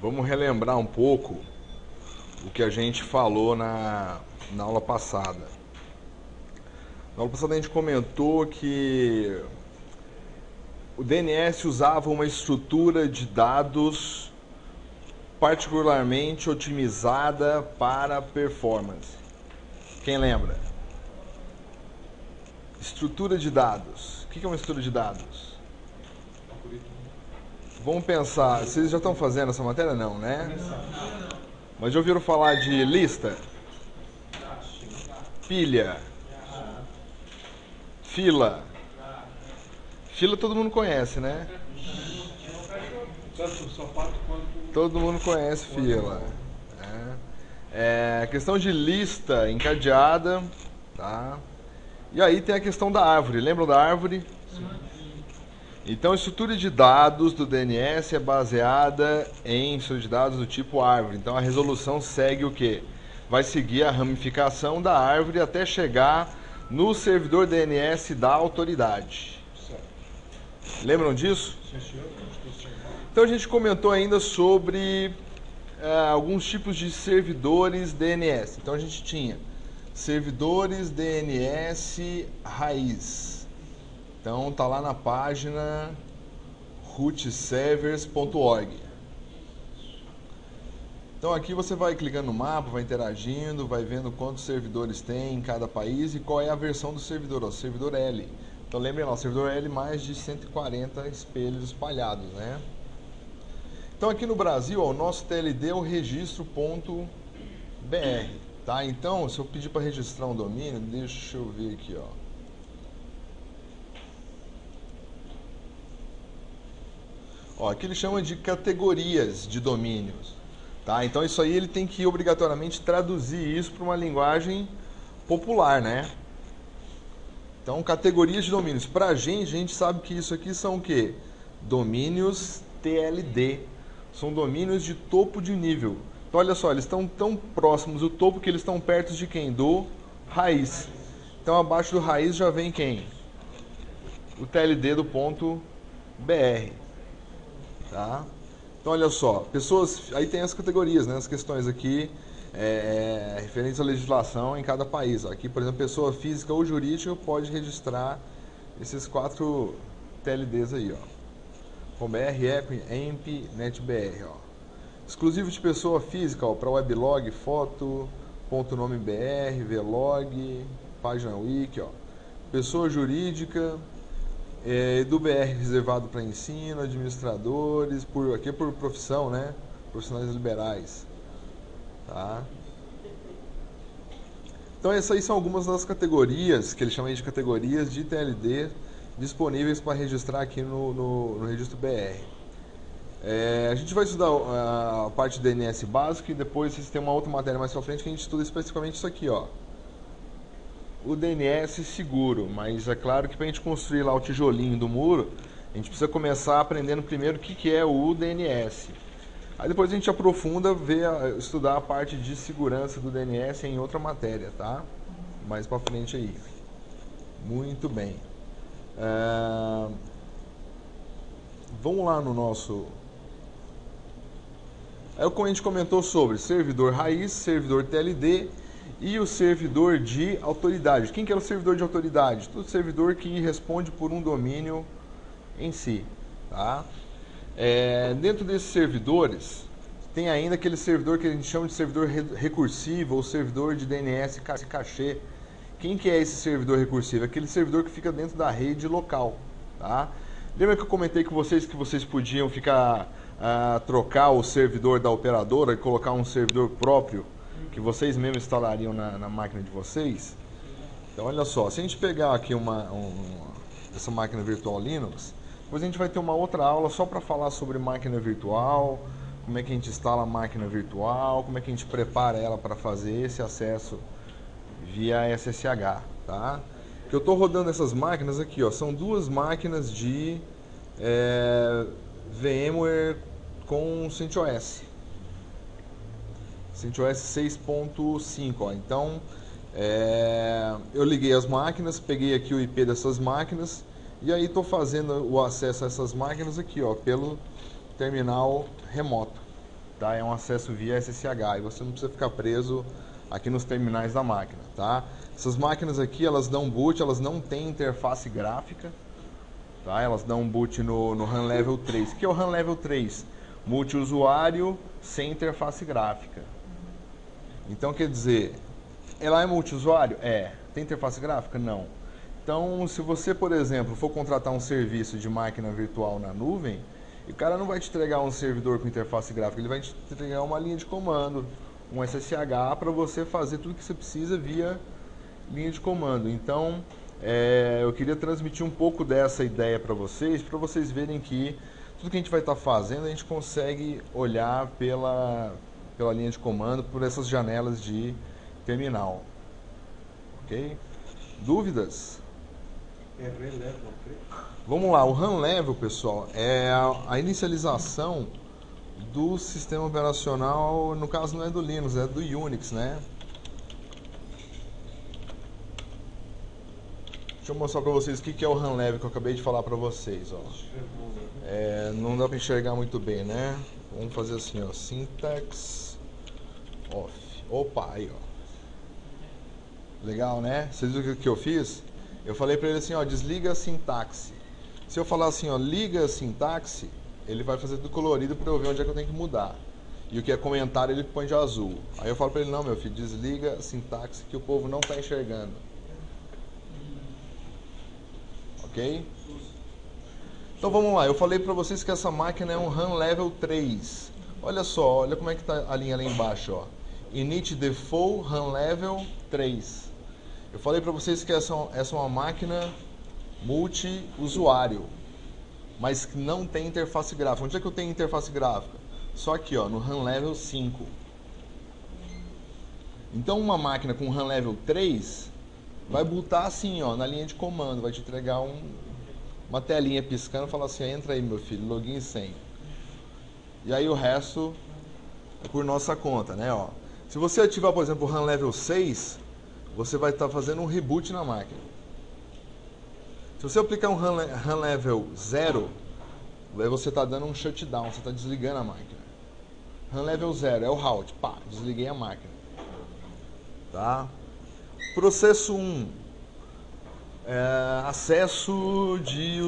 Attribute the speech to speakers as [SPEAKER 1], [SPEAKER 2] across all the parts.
[SPEAKER 1] Vamos relembrar um pouco o que a gente falou na aula passada. Na aula passada a gente comentou que o DNS usava uma estrutura de dados particularmente otimizada para performance. Quem lembra? Estrutura de dados. O que é uma estrutura de dados? Vamos pensar, vocês já estão fazendo essa matéria? Não, né? Mas já ouviram falar de lista? Pilha? Fila? Fila todo mundo conhece, né? Todo mundo conhece fila. Questão de lista encadeada, tá? E aí tem a questão da árvore. Lembram da árvore? Então, a estrutura de dados do DNS é baseada em estrutura de dados do tipo árvore. Então, a resolução segue o quê? Vai seguir a ramificação da árvore até chegar no servidor DNS da autoridade. Lembram disso? Então, a gente comentou ainda sobre alguns tipos de servidores DNS. Então, a gente tinha servidores DNS raiz. Então, tá lá na página rootservers.org. Então, aqui você vai clicando no mapa, vai interagindo, vai vendo quantos servidores tem em cada país e qual é a versão do servidor, o servidor L. Então, lembrem lá, o servidor L, mais de 140 espelhos espalhados, né? Então, aqui no Brasil, ó, o nosso TLD é o registro.br, tá? Então, se eu pedir para registrar um domínio, deixa eu ver aqui, ó. Ó, aqui ele chama de categorias de domínios, tá? Então isso aí ele tem que obrigatoriamente traduzir isso para uma linguagem popular, né? Então, categorias de domínios. Para a gente sabe que isso aqui são o quê? Domínios TLD. São domínios de topo de nível. Então, olha só, eles estão tão próximos do topo que eles estão perto de quem? Do raiz. Então, abaixo do raiz já vem quem? O TLD do ponto .br. Tá? Então, olha só, pessoas, aí tem as categorias, né, as questões aqui referentes à legislação em cada país. Ó. Aqui, por exemplo, pessoa física ou jurídica pode registrar esses 4 TLDs aí, ó. Com BR, ECO, EMP, NetBR, ó. Exclusivo de pessoa física, para weblog, foto, ponto nome BR, vlog, página wiki, ó. Pessoa jurídica, do BR reservado para ensino, administradores, aqui é por profissão, né? Profissionais liberais. Tá? Então essas aí são algumas das categorias, que eles chamam de categorias de TLD, disponíveis para registrar aqui no registro BR. A gente vai estudar a parte do DNS básico e depois vocês têm uma outra matéria mais pra frente que a gente estuda especificamente isso aqui, ó. O DNS seguro, mas é claro que para a gente construir lá o tijolinho do muro, a gente precisa começar aprendendo primeiro o que é o DNS. Aí depois a gente aprofunda, estudar a parte de segurança do DNS em outra matéria, tá? Mais para frente aí. Muito bem. Vamos lá no nosso... É o que a gente comentou sobre servidor raiz, servidor TLD e o servidor de autoridade. Quem que é o servidor de autoridade? Todo servidor que responde por um domínio em si. Tá? Dentro desses servidores, tem ainda aquele servidor que a gente chama de servidor recursivo ou servidor de DNS cachê. Quem que é esse servidor recursivo? Aquele servidor que fica dentro da rede local. Tá? Lembra que eu comentei com vocês que vocês podiam trocar o servidor da operadora e colocar um servidor próprio que vocês mesmos instalariam na máquina de vocês? Então, olha só, se a gente pegar aqui essa máquina virtual Linux, depois a gente vai ter uma outra aula só para falar sobre máquina virtual, como é que a gente instala a máquina virtual, como é que a gente prepara ela para fazer esse acesso via SSH, tá? Que eu estou rodando essas máquinas aqui, ó, são 2 máquinas de VMware com CentOS. CentOS 6.5, ó. Então, eu liguei as máquinas, peguei aqui o IP dessas máquinas e aí estou fazendo o acesso a essas máquinas aqui, ó, pelo terminal remoto. tá? É um acesso via SSH e você não precisa ficar preso aqui nos terminais da máquina, tá? Essas máquinas aqui, elas dão boot, elas não têm interface gráfica, tá? Elas dão boot no RAM Level 3. O que é o RAM Level 3? Multiusuário sem interface gráfica. Então, quer dizer, ela é multiusuário? É. Tem interface gráfica? Não. Então, se você, por exemplo, for contratar um serviço de máquina virtual na nuvem, o cara não vai te entregar um servidor com interface gráfica, ele vai te entregar uma linha de comando, um SSH, para você fazer tudo que você precisa via linha de comando. Então, eu queria transmitir um pouco dessa ideia para vocês verem que tudo que a gente vai estar fazendo, a gente consegue olhar pela linha de comando, por essas janelas de terminal. Ok? Dúvidas? Vamos lá, o RAM Level, pessoal, é a inicialização do sistema operacional, no caso não é do Linux, é do Unix, né? Deixa eu mostrar para vocês o que é o RAM Level que eu acabei de falar para vocês, ó. Não dá para enxergar muito bem, né? Vamos fazer assim, ó, syntax off. Opa, aí, ó. Legal, né? Vocês viram o que eu fiz? Eu falei para ele assim, ó, desliga a sintaxe. Se eu falar assim, ó, liga a sintaxe, ele vai fazer tudo colorido para eu ver onde é que eu tenho que mudar. E o que é comentário ele põe de azul. Aí eu falo para ele, não, meu filho, desliga a sintaxe que o povo não está enxergando. Ok? Então vamos lá, eu falei para vocês que essa máquina é um RAM Level 3. Olha só, olha como é que está a linha lá embaixo, ó. Init Default RAM Level 3. Eu falei para vocês que essa é uma máquina multi-usuário, mas que não tem interface gráfica. Onde é que eu tenho interface gráfica? Só aqui, ó, no RAM Level 5. Então uma máquina com RAM Level 3 vai botar assim, ó, na linha de comando, vai te entregar uma telinha piscando e falar assim, entra aí, meu filho, login e senha. E aí o resto é por nossa conta, né, ó. Se você ativar, por exemplo, o RAM Level 6, você vai estar fazendo um reboot na máquina. Se você aplicar um RAM Level 0, aí você está dando um shutdown, você está desligando a máquina. RAM Level 0 é o halt, pá, desliguei a máquina. Tá? Processo 1, acesso de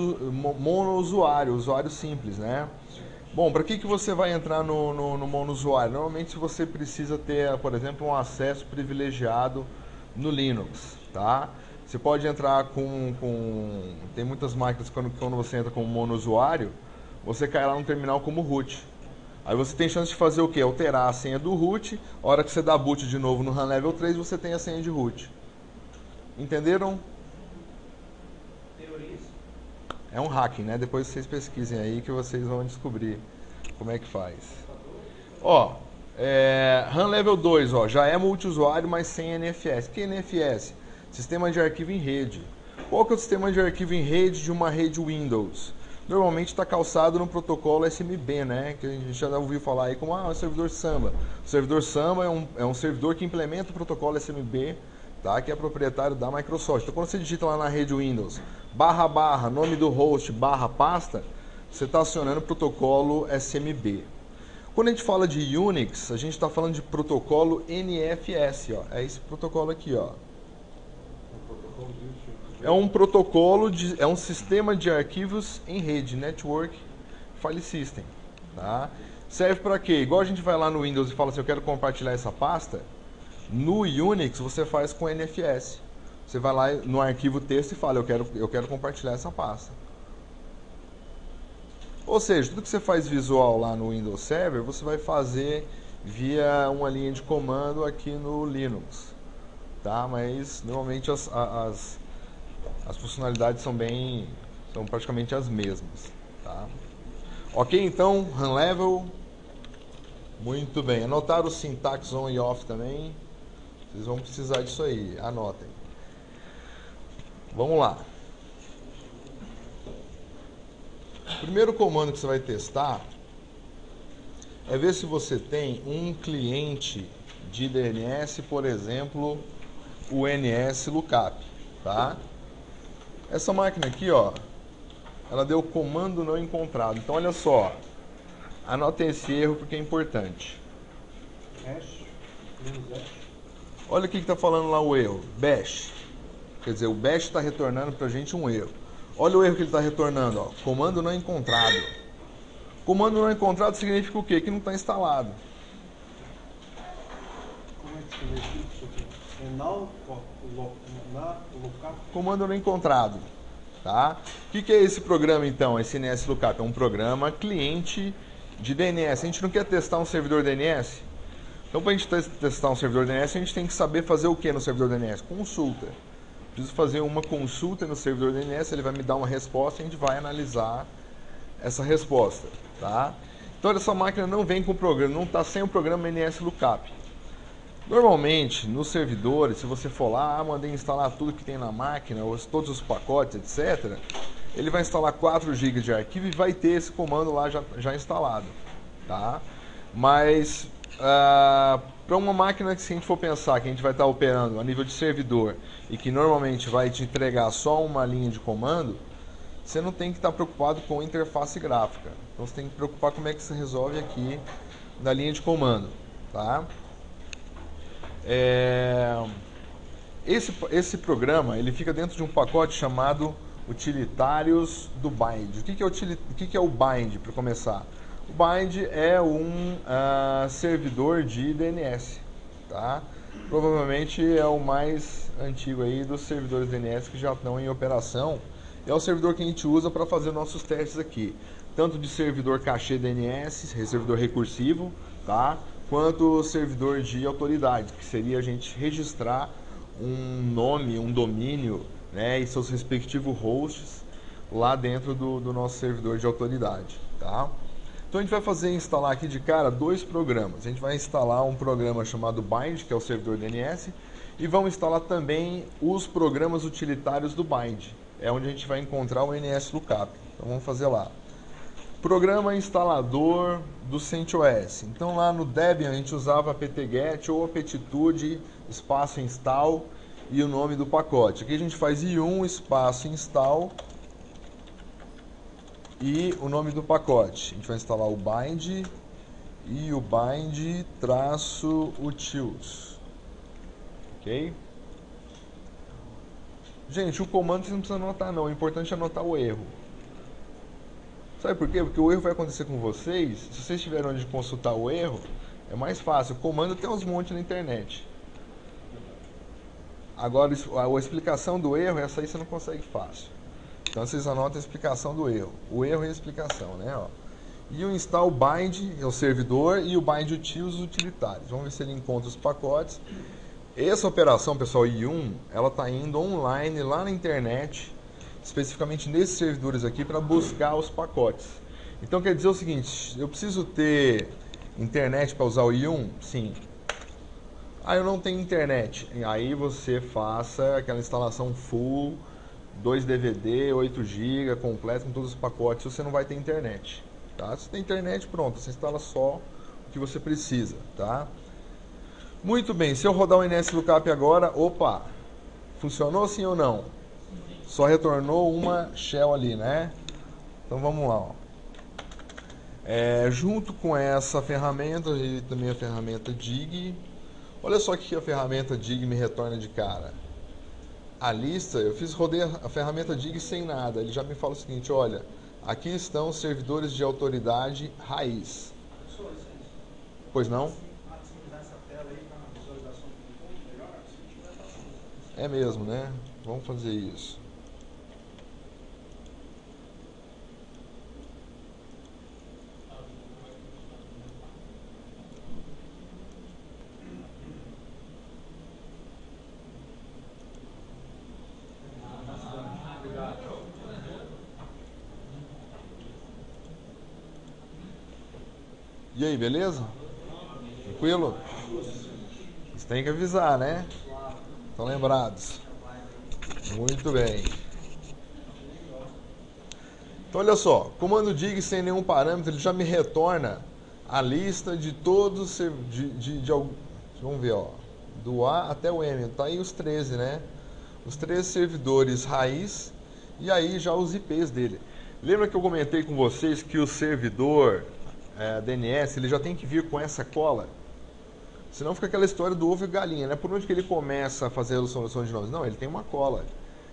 [SPEAKER 1] monousuário, usuário simples, né? Bom, para que você vai entrar no monousuário? Normalmente você precisa ter, por exemplo, um acesso privilegiado no Linux, tá? Você pode entrar tem muitas máquinas quando você entra como monousuário, você cai lá no terminal como root. Aí você tem chance de fazer o quê? Alterar a senha do root. A hora que você dá boot de novo no RAM Level 3, você tem a senha de root. Entenderam? É um hacking, né? Depois vocês pesquisem aí que vocês vão descobrir como é que faz. Ó, RAM Level 2, ó, já é multiusuário, mas sem NFS. O que é NFS? Sistema de arquivo em rede. Qual que é o sistema de arquivo em rede de uma rede Windows? Normalmente está calçado no protocolo SMB, né? Que a gente já ouviu falar aí como o servidor Samba. O servidor Samba é um servidor que implementa o protocolo SMB, tá? Que é proprietário da Microsoft. Então quando você digita lá na rede Windows, // nome do host, /pasta, você está acionando o protocolo SMB. Quando a gente fala de Unix, a gente está falando de protocolo NFS, ó. É esse protocolo aqui, ó. É um protocolo, é um sistema de arquivos em rede, Network File System, tá? Serve para quê? Igual a gente vai lá no Windows e fala assim, eu quero compartilhar essa pasta, no Unix você faz com NFS. Você vai lá no arquivo texto e fala, eu quero compartilhar essa pasta. Ou seja, tudo que você faz visual lá no Windows Server, você vai fazer via uma linha de comando aqui no Linux, tá? Mas normalmente as funcionalidades são praticamente as mesmas, tá? Ok, então, RAM Level, muito bem. Anotaram o syntax on e off também, vocês vão precisar disso aí, anotem. Vamos lá. O primeiro comando que você vai testar é ver se você tem um cliente de DNS, por exemplo, o NSLookup, tá? Essa máquina aqui, ó, ela deu comando não encontrado. Então, olha só, Anotem esse erro porque é importante.
[SPEAKER 2] Hash, -hash.
[SPEAKER 1] Olha o que está falando lá o erro. Bash. Quer dizer, o bash está retornando para a gente um erro. Olha o erro que ele está retornando. Ó. Comando não encontrado. Comando não encontrado significa o quê? Que não está instalado.
[SPEAKER 2] Como é que escreve isso aqui? É null, lookup.
[SPEAKER 1] Comando não encontrado. Tá? O que é esse programa então, esse NS Lookup? É um programa cliente de DNS. A gente não quer testar um servidor DNS? Então, para a gente testar um servidor DNS, a gente tem que saber fazer o que no servidor DNS? Consulta. Preciso fazer uma consulta no servidor DNS, ele vai me dar uma resposta e a gente vai analisar essa resposta. Tá? Então, essa máquina não vem com o programa, não está sem o programa NS Lookup. Normalmente, nos servidores, se você for lá, mandei instalar tudo que tem na máquina, todos os pacotes, etc., ele vai instalar 4 GB de arquivo e vai ter esse comando lá já instalado. Tá? Mas, para uma máquina que, se a gente for pensar que a gente vai estar operando a nível de servidor e que normalmente vai te entregar só uma linha de comando, você não tem que estar preocupado com interface gráfica. Então, você tem que preocupar como é que você resolve aqui na linha de comando. Tá? Esse programa ele fica dentro de um pacote chamado utilitários do bind. O que é o bind, para começar? O bind é um servidor de DNS. Tá? Provavelmente é o mais antigo aí dos servidores DNS que já estão em operação. É o servidor que a gente usa para fazer nossos testes aqui. Tanto de servidor cachê DNS, servidor recursivo, tá? Quanto servidor de autoridade, que seria a gente registrar um nome, um domínio, né, e seus respectivos hosts lá dentro do nosso servidor de autoridade. Tá? Então a gente vai instalar aqui de cara 2 programas. A gente vai instalar um programa chamado Bind, que é o servidor DNS, e vamos instalar também os programas utilitários do Bind. É onde a gente vai encontrar o NS Lookup. Então vamos fazer lá. Programa instalador do CentOS. Então lá no Debian a gente usava apt-get ou aptitude espaço install e o nome do pacote. Aqui a gente faz i1 espaço install e o nome do pacote. A gente vai instalar o bind e o bind-utils. Ok? Gente, o comando você não precisa anotar não, o importante é anotar o erro. Sabe por quê? Porque o erro vai acontecer com vocês, se vocês tiverem onde consultar o erro, é mais fácil. O comando tem uns montes na internet. Agora, a explicação do erro, essa aí você não consegue fácil. Então, vocês anotam a explicação do erro. O erro e a explicação, né? Ó. E o install bind é o servidor e o bind utils os utilitários. Vamos ver se ele encontra os pacotes. Essa operação, pessoal, i1, ela está indo online lá na internet, especificamente nesses servidores aqui, para buscar os pacotes. Então quer dizer o seguinte, eu preciso ter internet para usar o i1? Sim. Eu não tenho internet. Aí você faça aquela instalação full, 2 DVD, 8 GB, completo com todos os pacotes, você não vai ter internet. Tá? Se tem internet, pronto, você instala só o que você precisa. Tá? Muito bem, se eu rodar o NS Lookup agora, opa, funcionou sim ou não? Só retornou uma shell ali, né? Então vamos lá. Ó. Junto com essa ferramenta, e também a ferramenta dig. Olha só o que a ferramenta dig me retorna de cara. A lista, rodei a ferramenta dig sem nada. Ele já me fala o seguinte, olha, aqui estão os servidores de autoridade raiz. Pois não? É mesmo, né? Vamos fazer isso. E aí, beleza? Tranquilo? Vocês têm que avisar, né? Estão lembrados? Muito bem. Então, olha só. Comando dig sem nenhum parâmetro, ele já me retorna a lista de todos... vamos ver, ó. Do A até o M. Tá aí os 13, né? Os 13 servidores raiz e aí já os IPs dele. Lembra que eu comentei com vocês que o servidor DNS, ele já tem que vir com essa cola. Senão fica aquela história do ovo e galinha, né? Por onde que ele começa a fazer a resolução de nomes? Não, ele tem uma cola.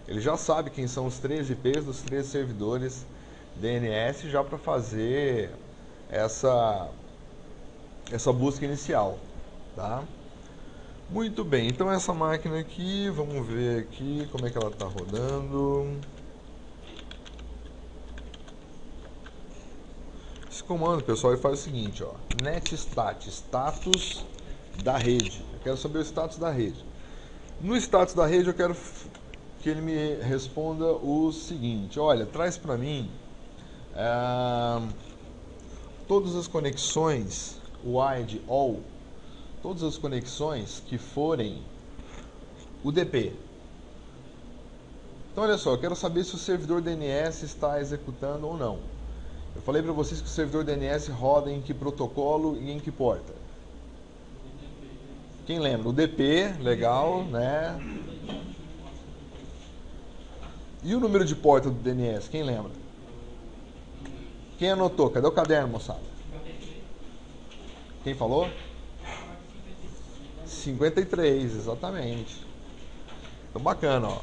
[SPEAKER 1] Ele já sabe quem são os 13 IPs dos 13 servidores DNS já para fazer essa busca inicial, tá? Muito bem, então essa máquina aqui, vamos ver aqui como é que ela está rodando. Esse comando, pessoal, ele faz o seguinte, ó, netstat, status da rede. Eu quero saber o status da rede. No status da rede eu quero que ele me responda o seguinte, olha, traz para mim todas as conexões wide all, todas as conexões que forem UDP. Então olha só, eu quero saber se o servidor DNS está executando ou não. Eu falei para vocês que o servidor DNS roda em que protocolo e em que porta? Quem lembra? UDP, legal, né? E o número de porta do DNS, quem lembra? Quem anotou? Cadê o caderno, moçada? Quem falou? 53, exatamente. Então bacana, ó.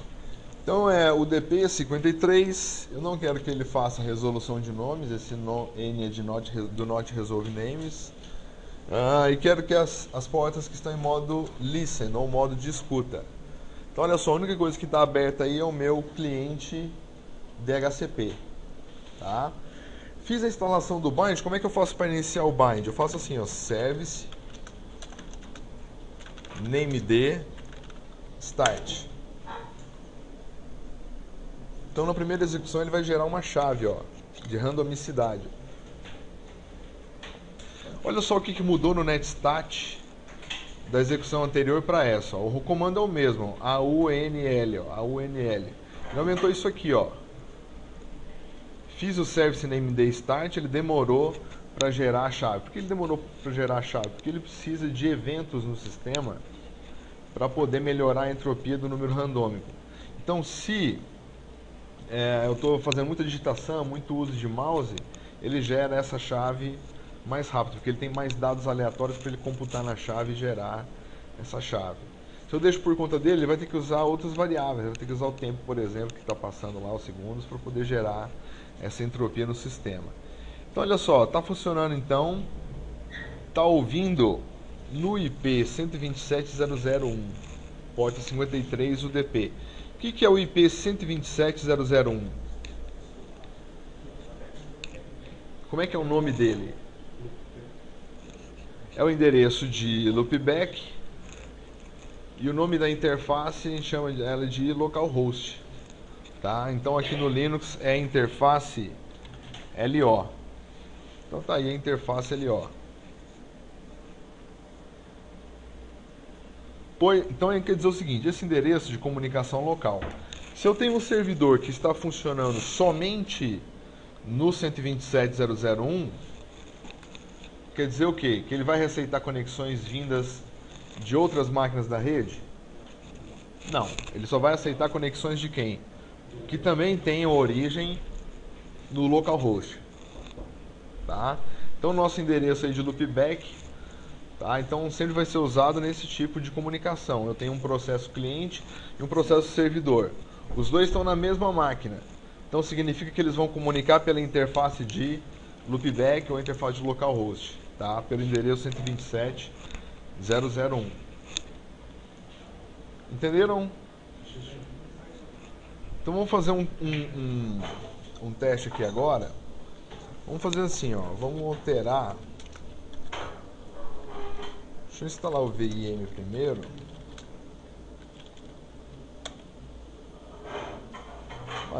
[SPEAKER 1] Então o DP 53, eu não quero que ele faça resolução de nomes, esse N é do Not Resolve Names. E quero que as portas que estão em modo Listen, ou modo de escuta. Então olha só, a única coisa que está aberta aí é o meu cliente DHCP. Tá? Fiz a instalação do bind, como é que eu faço para iniciar o bind? Eu faço assim, ó, service named start. Então na primeira execução ele vai gerar uma chave, ó, de randomicidade. Olha só o que mudou no netstat da execução anterior para essa. Ó. O comando é o mesmo, AUNL, ó, AUNL. Ele aumentou isso aqui, ó. Fiz o service named start, ele demorou para gerar a chave. Por que ele demorou para gerar a chave? Porque ele precisa de eventos no sistema para poder melhorar a entropia do número randômico. Então, se eu estou fazendo muita digitação, muito uso de mouse, ele gera essa chave mais rápido, porque ele tem mais dados aleatórios para ele computar na chave e gerar essa chave. Se eu deixo por conta dele, ele vai ter que usar outras variáveis, ele vai ter que usar o tempo, por exemplo, que está passando lá, os segundos, para poder gerar essa entropia no sistema. Então olha só, está funcionando então, está ouvindo no IP 127.001, porta 53 UDP. O que é o IP 127.001? Como é que é o nome dele? É o endereço de loopback e o nome da interface a gente chama ela de localhost. Tá? Então aqui no Linux é a interface LO. Então tá aí a interface LO. Então quer dizer o seguinte, esse endereço de comunicação local. Se eu tenho um servidor que está funcionando somente no 127.001, quer dizer o quê? Que ele vai receitar conexões vindas de outras máquinas da rede? Não, ele só vai aceitar conexões de quem? Que também tenham origem no localhost. Tá? Então nosso endereço aí de loopback, tá? Então sempre vai ser usado nesse tipo de comunicação. Eu tenho um processo cliente e um processo servidor. Os dois estão na mesma máquina. Então significa que eles vão comunicar pela interface de loopback ou interface de localhost, tá? Pelo endereço 127.001. Entenderam? Então vamos fazer um teste aqui agora. Vamos fazer assim, ó. Vamos alterar. Deixa eu instalar o VIM primeiro.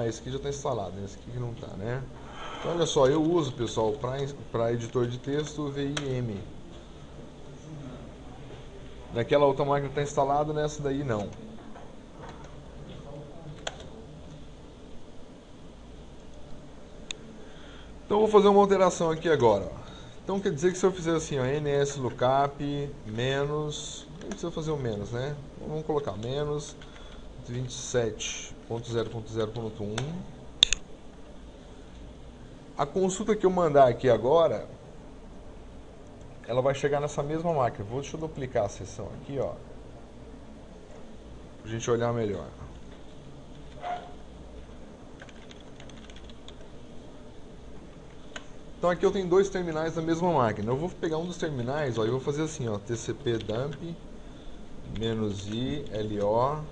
[SPEAKER 1] Esse aqui já está instalado, esse aqui que não está, né? Então olha só, eu uso, pessoal, para editor de texto o VIM. Naquela outra máquina está instalado, nessa daí não. Então eu vou fazer uma alteração aqui agora. Ó. Então quer dizer que se eu fizer assim, ó, nslookup menos, não precisa fazer o menos, né? Vamos colocar menos 27.0.0.1. A consulta que eu mandar aqui agora ela vai chegar nessa mesma máquina. Deixa eu duplicar a seção aqui, ó, pra gente olhar melhor. Então aqui eu tenho dois terminais da mesma máquina. Eu vou pegar um dos terminais, ó, e vou fazer assim, ó, TCP dump -i LO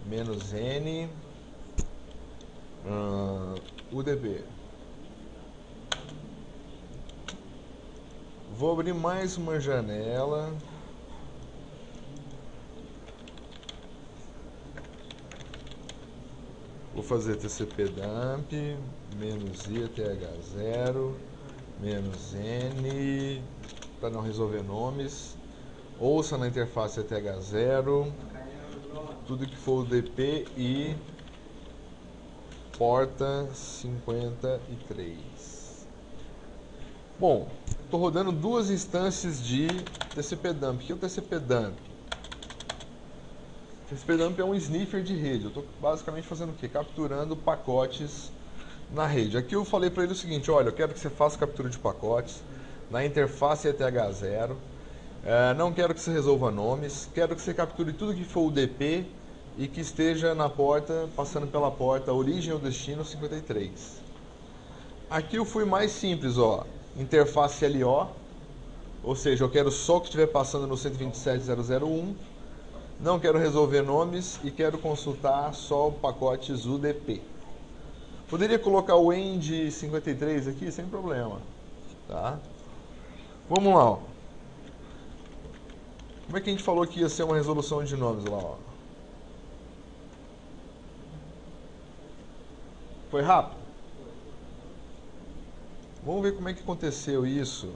[SPEAKER 1] -n UDP. Vou abrir mais uma janela. Vou fazer TCP dump -i eth0 -n, para não resolver nomes. Ouça na interface eth0 tudo que for UDP e porta 53. Bom, estou rodando duas instâncias de TCP dump. O que é o TCP dump? TCP dump é um sniffer de rede. Eu estou basicamente fazendo o quê? Capturando pacotes na rede. Aqui eu falei para ele o seguinte: olha, eu quero que você faça captura de pacotes na interface eth0. Não quero que você resolva nomes. Quero que você capture tudo que for UDP e que esteja na porta, passando pela porta origem ou destino 53. Aqui eu fui mais simples, ó. Interface LO, ou seja, eu quero só o que estiver passando no 127.0.0.1. Não quero resolver nomes e quero consultar só pacotes UDP. Poderia colocar o end 53 aqui sem problema, tá? Vamos lá, ó. Como é que a gente falou que ia ser uma resolução de nomes lá, ó? Foi rápido? Vamos ver como é que aconteceu isso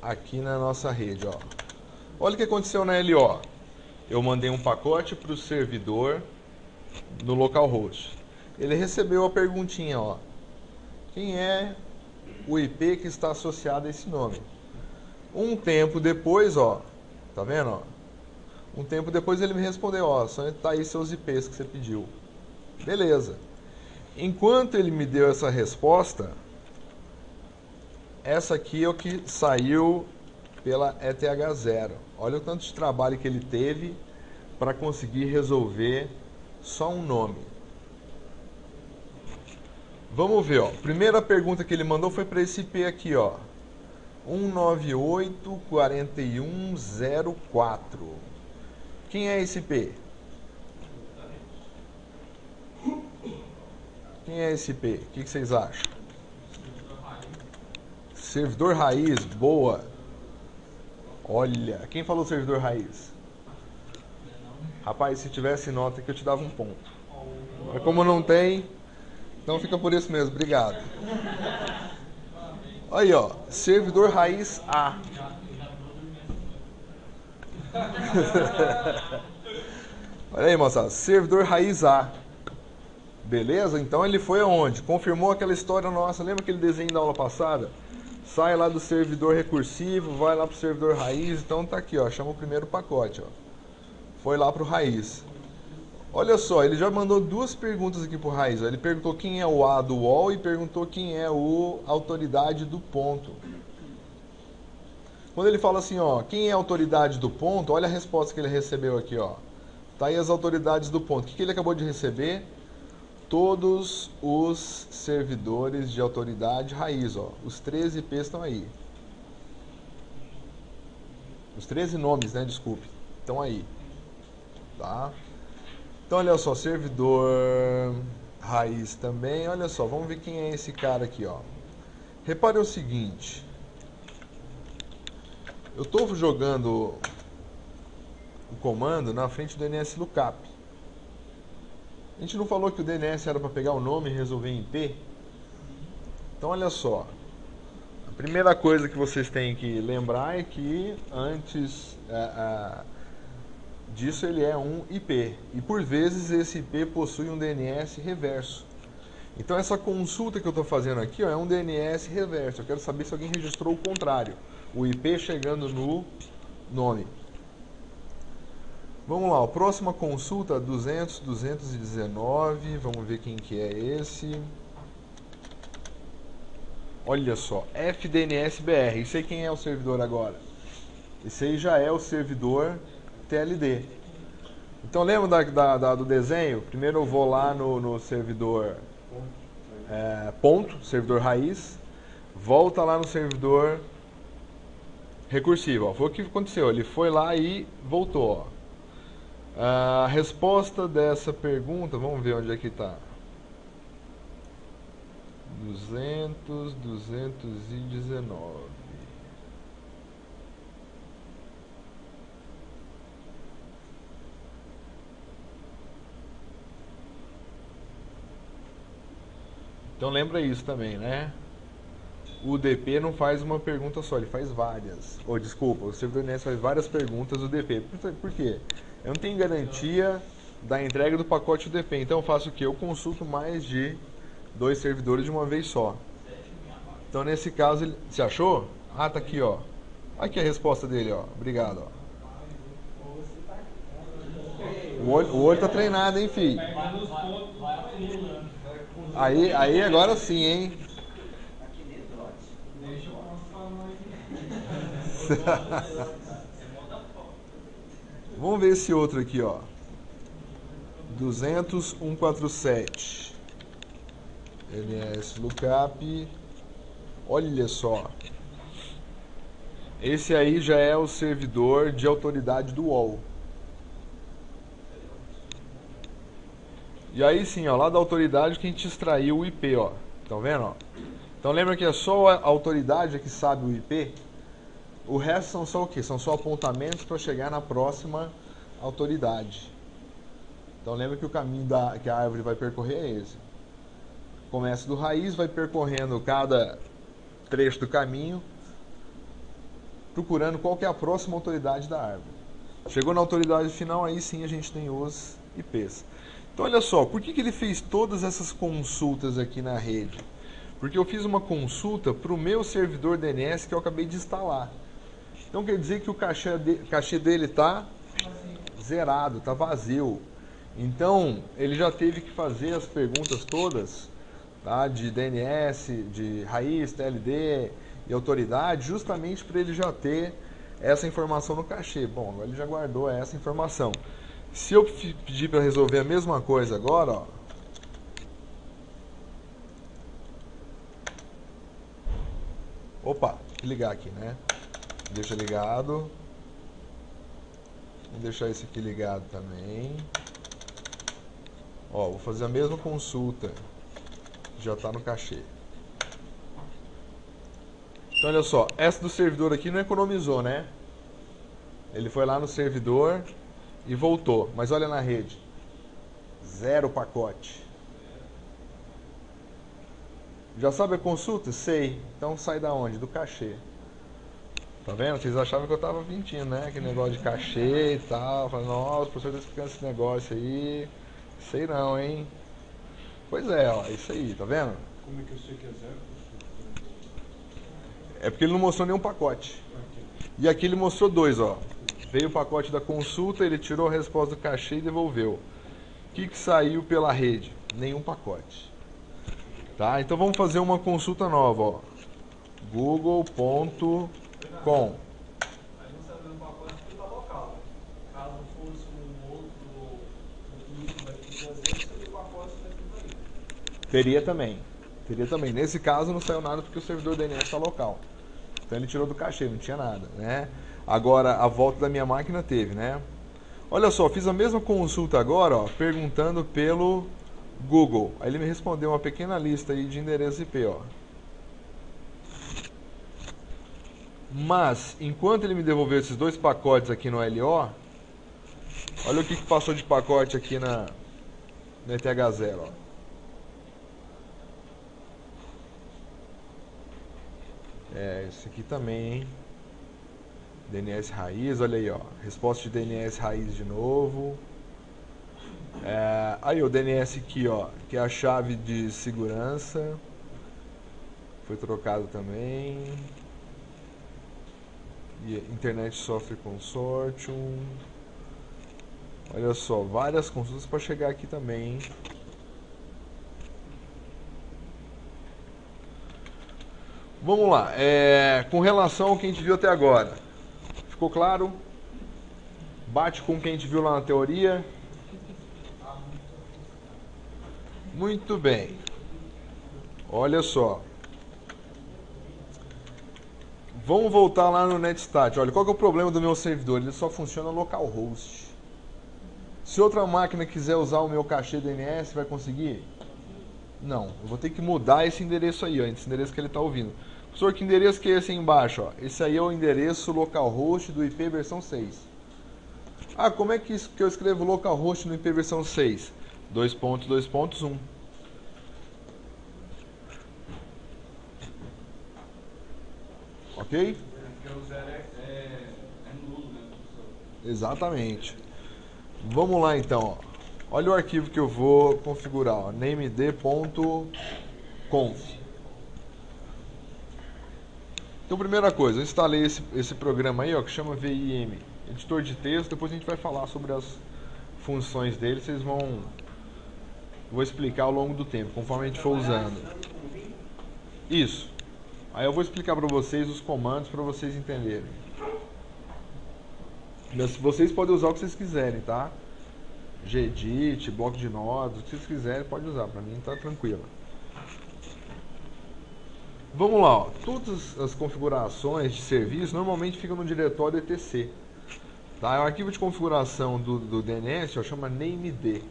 [SPEAKER 1] aqui na nossa rede, ó. Olha o que aconteceu na LO. Eu mandei um pacote para o servidor no localhost. Ele recebeu a perguntinha, ó. Quem é o IP que está associado a esse nome? Um tempo depois, ó. Tá vendo, ó? Um tempo depois ele me respondeu, ó. Só tá aí seus IPs que você pediu. Beleza. Enquanto ele me deu essa resposta, essa aqui é o que saiu pela ETH0. Olha o tanto de trabalho que ele teve para conseguir resolver só um nome. Vamos ver, ó. Primeira pergunta que ele mandou foi para esse IP aqui, ó. 198.41.04. Quem é esse IP? Quem é esse IP? O que vocês acham? Servidor raiz, boa. Olha, quem falou servidor raiz? Rapaz, se tivesse nota que eu te dava um ponto. Mas como não tem, então fica por isso mesmo. Obrigado. Aí, ó, servidor raiz A. Olha aí, moçada, servidor raiz A. Beleza? Então ele foi aonde? Confirmou aquela história nossa. Lembra aquele desenho da aula passada? Sai lá do servidor recursivo, vai lá pro servidor raiz. Então tá aqui, ó, chama o primeiro pacote, ó. Foi lá pro raiz. Olha só, ele já mandou duas perguntas aqui pro raiz, ó. Ele perguntou quem é o A do UOL e perguntou quem é o autoridade do ponto. Quando ele fala assim, ó, quem é a autoridade do ponto, olha a resposta que ele recebeu aqui, ó. Tá aí as autoridades do ponto. O que ele acabou de receber? Todos os servidores de autoridade raiz, ó. Os 13 IPs estão aí. Os 13 nomes, né? Desculpe. Estão aí. Tá? Então, olha só. Servidor raiz também. Olha só. Vamos ver quem é esse cara aqui, ó. Repare o seguinte. Eu estou jogando o comando na frente do DNS lookup. A gente não falou que o DNS era para pegar o nome e resolver em IP? Então, olha só. A primeira coisa que vocês têm que lembrar é que antes disso ele é um IP. E por vezes esse IP possui um DNS reverso. Então, essa consulta que eu estou fazendo aqui, ó, é um DNS reverso. Eu quero saber se alguém registrou o contrário. O IP chegando no nome. Vamos lá, a próxima consulta, 200.219, vamos ver quem que é esse. Olha só, FDNS-BR. E sei quem é o servidor agora. Esse aí já é o servidor TLD. Então lembra do desenho? Primeiro eu vou lá no servidor ponto, servidor raiz. Volta lá no servidor recursivo. Ó. Foi o que aconteceu. Ele foi lá e voltou. Ó. A resposta dessa pergunta, vamos ver onde é que está. 219. Então lembra isso também, né? O UDP não faz uma pergunta só, ele faz várias. Ou desculpa, o servidor DNS faz várias perguntas do UDP. Por quê? Eu não tenho garantia da entrega do pacote UDP. Então eu faço o quê? Eu consulto mais de 2 servidores de uma vez só. Então nesse caso, você achou? Ah, tá aqui, ó. Aqui a resposta dele, ó. Obrigado, ó. O olho tá treinado, hein, filho? Aí agora sim, hein? Vamos ver esse outro aqui, ó. 20147. LS Lookup. Olha só. Esse aí já é o servidor de autoridade do UOL. E aí sim, ó, lá da autoridade que a gente extraiu o IP, ó. Estão vendo, ó? Então lembra que é só a autoridade que sabe o IP? O resto são só o quê? São só apontamentos para chegar na próxima autoridade. Então lembra que o caminho que a árvore vai percorrer é esse. Começa do raiz, vai percorrendo cada trecho do caminho, procurando qual que é a próxima autoridade da árvore. Chegou na autoridade final, aí sim a gente tem os IPs. Então olha só, por que ele fez todas essas consultas aqui na rede? Porque eu fiz uma consulta para o meu servidor DNS que eu acabei de instalar. Então quer dizer que o cachê dele está zerado, está vazio. Então ele já teve que fazer as perguntas todas, tá, de DNS, de raiz, TLD e autoridade, justamente para ele já ter essa informação no cachê. Bom, agora ele já guardou essa informação. Se eu pedir para resolver a mesma coisa agora, ó, opa, ligar aqui, né? Deixa ligado. Vou deixar esse aqui ligado também. Ó, vou fazer a mesma consulta. Já está no cachê. Então olha só, essa do servidor aqui não economizou, né? Ele foi lá no servidor e voltou. Mas olha na rede. 0 pacote. Já sabe a consulta? Sei. Então sai da onde? Do cachê. Tá vendo? Vocês achavam que eu tava mentindo, né? Aquele negócio de cachê e tal. Falei, nossa, o professor tá explicando esse negócio aí. Sei não, hein? Pois é, ó. Isso aí, tá vendo?
[SPEAKER 2] Como é que eu sei que é 0?
[SPEAKER 1] É porque ele não mostrou nenhum pacote. E aqui ele mostrou 2, ó. Veio o pacote da consulta, ele tirou a resposta do cachê e devolveu. O que saiu pela rede? Nenhum pacote. Tá? Então vamos fazer uma consulta nova, ó. google.com.
[SPEAKER 3] Mas não sabe o pacote que está local. Caso fosse um outro item daqui do exemplo, seria o pacote daqui daí.
[SPEAKER 1] Teria também. Teria também. Nesse caso não saiu nada porque o servidor DNS está local. Então ele tirou do cachê, não tinha nada, né? Agora a volta da minha máquina teve, né? Olha só, fiz a mesma consulta agora, ó, perguntando pelo Google. Aí ele me respondeu uma pequena lista aí de endereços IP, ó. Mas, enquanto ele me devolveu esses 2 pacotes aqui no LO, olha o que passou de pacote aqui no ETH0, ó. Esse aqui também, hein? DNS raiz, olha aí, ó. Resposta de DNS raiz de novo. Aí o DNS aqui, ó, que é a chave de segurança. Foi trocado também. E Internet Software Consortium. Olha só, várias consultas para chegar aqui também, hein? Vamos lá. Com relação ao que a gente viu até agora. Ficou claro? Bate com o que a gente viu lá na teoria? Muito bem. Olha só. Vamos voltar lá no NetStat. Olha, qual que é o problema do meu servidor? Ele só funciona localhost. Se outra máquina quiser usar o meu cachê DNS, vai conseguir? Não. Eu vou ter que mudar esse endereço aí, ó, esse endereço que ele está ouvindo. Professor, que endereço que é esse aí embaixo? Ó? Esse aí é o endereço localhost do IP versão 6. Ah, como é que eu escrevo localhost no IP versão 6? 2.2.1. Ok?
[SPEAKER 4] Porque o zero é nulo, né, professor?
[SPEAKER 1] Exatamente. Vamos lá então. Ó. Olha o arquivo que eu vou configurar. Ó. named.conf. Então, primeira coisa, eu instalei esse programa aí, ó, que chama VIM, editor de texto. Depois a gente vai falar sobre as funções dele. Vocês vou explicar ao longo do tempo, conforme a gente for usando. Isso. Aí eu vou explicar para vocês os comandos para vocês entenderem. Vocês podem usar o que vocês quiserem, tá? Gedit, bloco de nodos, o que vocês quiserem pode usar. Para mim tá tranquilo. Vamos lá, ó. Todas as configurações de serviço normalmente ficam no diretório etc. Tá? O arquivo de configuração do DNS ó, chama named.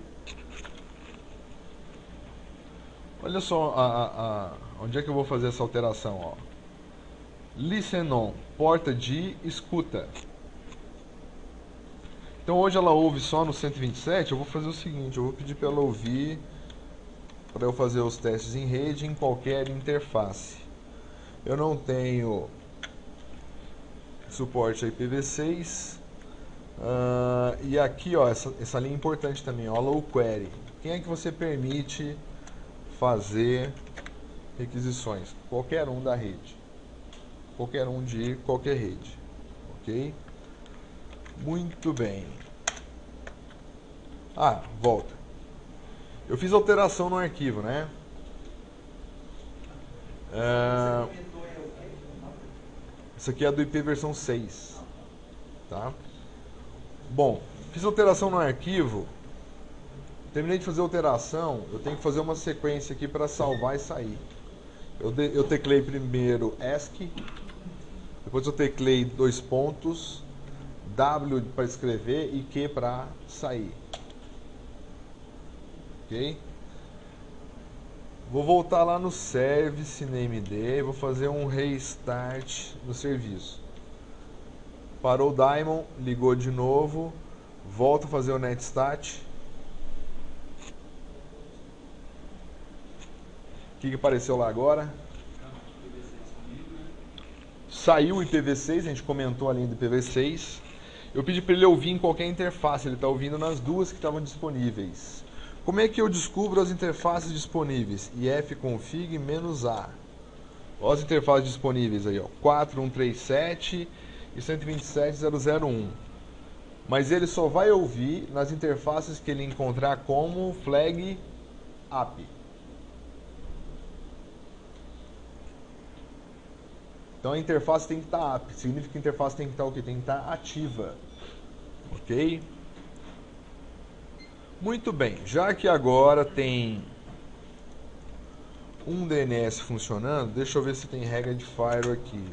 [SPEAKER 1] Olha só onde é que eu vou fazer essa alteração. Ó. Listen on, porta de escuta. Então hoje ela ouve só no 127, eu vou fazer o seguinte, eu vou pedir para ela ouvir, para eu fazer os testes em rede em qualquer interface. Eu não tenho suporte a IPv6. E aqui, ó, essa linha é importante também, ó, allow query. Quem é que você permite fazer requisições? Qualquer um da rede. Qualquer um de qualquer rede. Ok? Muito bem. Volta. Eu fiz alteração no arquivo, né? Isso aqui é do IP versão 6. Tá? Bom, fiz alteração no arquivo. Terminei de fazer a alteração. Eu tenho que fazer uma sequência aqui para salvar e sair. Eu teclei primeiro ESC. Depois eu teclei 2 pontos. W para escrever e Q para sair. Ok? Vou voltar lá no service named e vou fazer um restart no serviço. Parou o daemon, ligou de novo, volto a fazer o netstat. O que apareceu lá agora? Saiu o IPv6, a gente comentou ali do IPv6. Eu pedi para ele ouvir em qualquer interface, ele está ouvindo nas duas que estavam disponíveis. Como é que eu descubro as interfaces disponíveis? ifconfig-a. Olha as interfaces disponíveis aí, ó, 4137 e 127.0.0.1. Mas ele só vai ouvir nas interfaces que ele encontrar como flag API. Então a interface tem que estar API. Significa que a interface tem que estar o quê? Tem que estar ativa. Ok? Muito bem. Já que agora tem um DNS funcionando, deixa eu ver se tem regra de firewall aqui.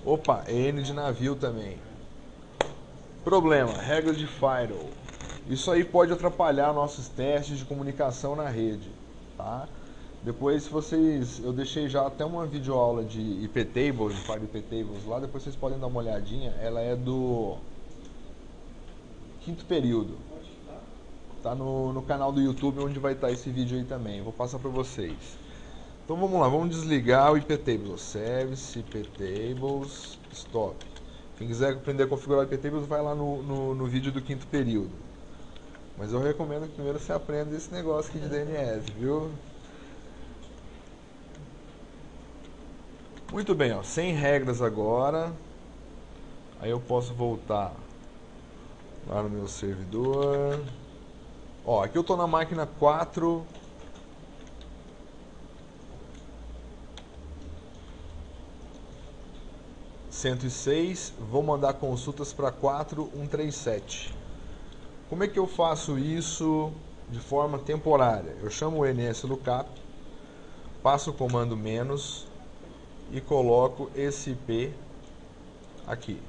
[SPEAKER 1] Opa, N de navio também. Problema, regra de firewall. Isso aí pode atrapalhar nossos testes de comunicação na rede, tá? Depois, se vocês, eu deixei já até uma videoaula de iptables, de firewall iptables lá, depois vocês podem dar uma olhadinha. Ela é do 5º período. Tá no canal do YouTube, onde vai estar esse vídeo aí também. Vou passar para vocês. Então vamos lá, vamos desligar o iptables. Service, iptables, stop. Quem quiser aprender a configurar o iptables, vai lá no vídeo do 5º período. Mas eu recomendo que primeiro você aprenda esse negócio aqui de DNS, viu? Muito bem, ó, sem regras agora. Aí eu posso voltar lá no meu servidor. Ó, aqui eu estou na máquina 4. 106, vou mandar consultas para 4137. Como é que eu faço isso de forma temporária? Eu chamo o NSLookup, passo o comando menos e coloco esse IP aqui.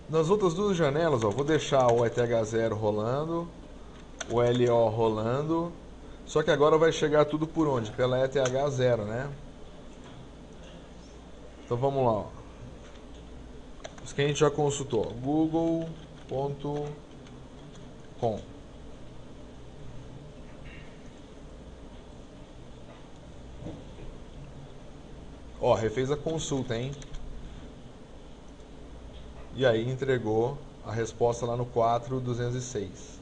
[SPEAKER 1] Nas outras duas janelas, ó, vou deixar o ETH0 rolando, o LO rolando, só que agora vai chegar tudo por onde? Pela ETH0, né? Então vamos lá, ó. Isso que a gente já consultou, google.com. Ó, refez a consulta, hein? E aí entregou a resposta lá no 4206.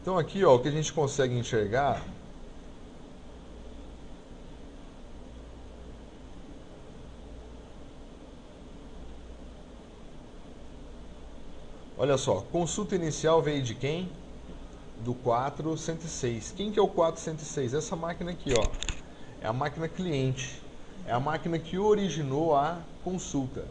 [SPEAKER 1] Então aqui, ó, o que a gente consegue enxergar olha só, consulta inicial veio de quem? Do 4106. Quem que é o 4106? Essa máquina aqui, ó. É a máquina cliente. É a máquina que originou a consulta.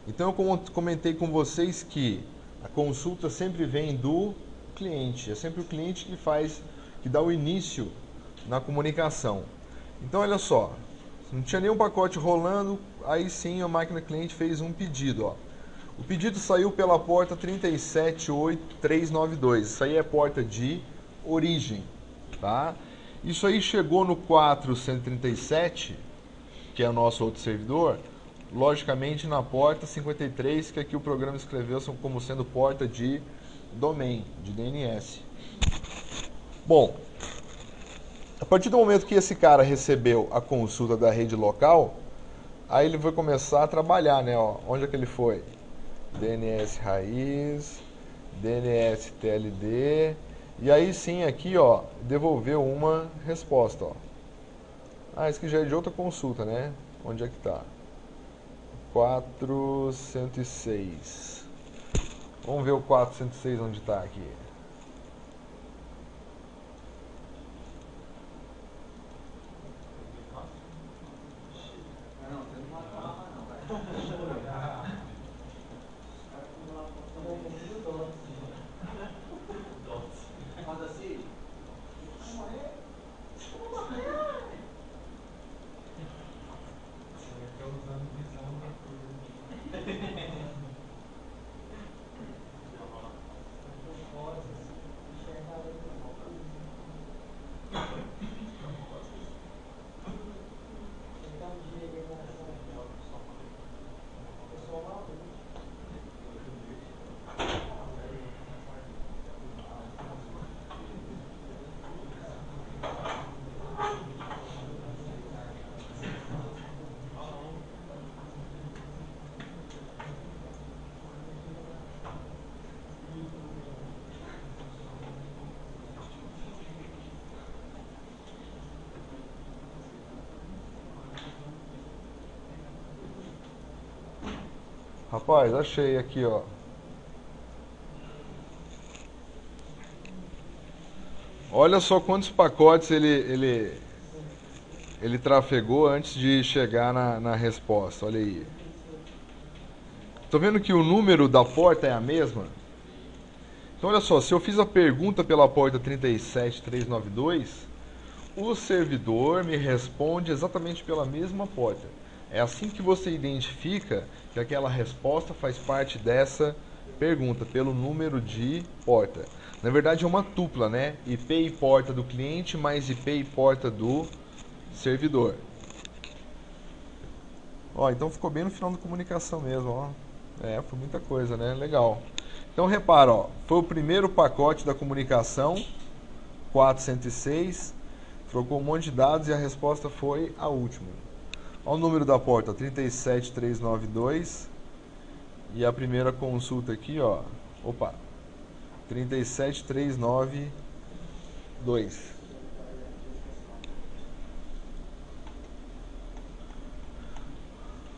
[SPEAKER 1] Então eu comentei com vocês que a consulta sempre vem do cliente. É sempre o cliente que faz, que dá o início na comunicação. Então olha só, não tinha nenhum pacote rolando, aí sim a máquina cliente fez um pedido, ó. O pedido saiu pela porta 378392. Isso aí é porta de origem, tá? Isso aí chegou no 4137, que é o nosso outro servidor, logicamente na porta 53, que aqui o programa escreveu como sendo porta de domain, de DNS. Bom, a partir do momento que esse cara recebeu a consulta da rede local, aí ele vai começar a trabalhar, né? Ó, onde é que ele foi? DNS raiz, DNS TLD, e aí sim aqui, ó, devolveu uma resposta, ó. Ah, isso aqui já é de outra consulta, né? Onde é que tá? 406. Vamos ver o 406 onde está aqui. Rapaz, achei aqui, ó. Olha só quantos pacotes ele trafegou antes de chegar na resposta. Olha aí. Tô vendo que o número da porta é a mesma? Então olha só, se eu fiz a pergunta pela porta 37392, o servidor me responde exatamente pela mesma porta. É assim que você identifica que aquela resposta faz parte dessa pergunta, pelo número de porta. Na verdade é uma tupla, né? IP e porta do cliente mais IP e porta do servidor. Ó, então ficou bem no final da comunicação mesmo, ó. É, foi muita coisa, né? Legal. Então repara, ó, foi o primeiro pacote da comunicação, 406, trocou um monte de dados e a resposta foi a última. Olha o número da porta, 37392. E a primeira consulta aqui, ó. Opa. 37392.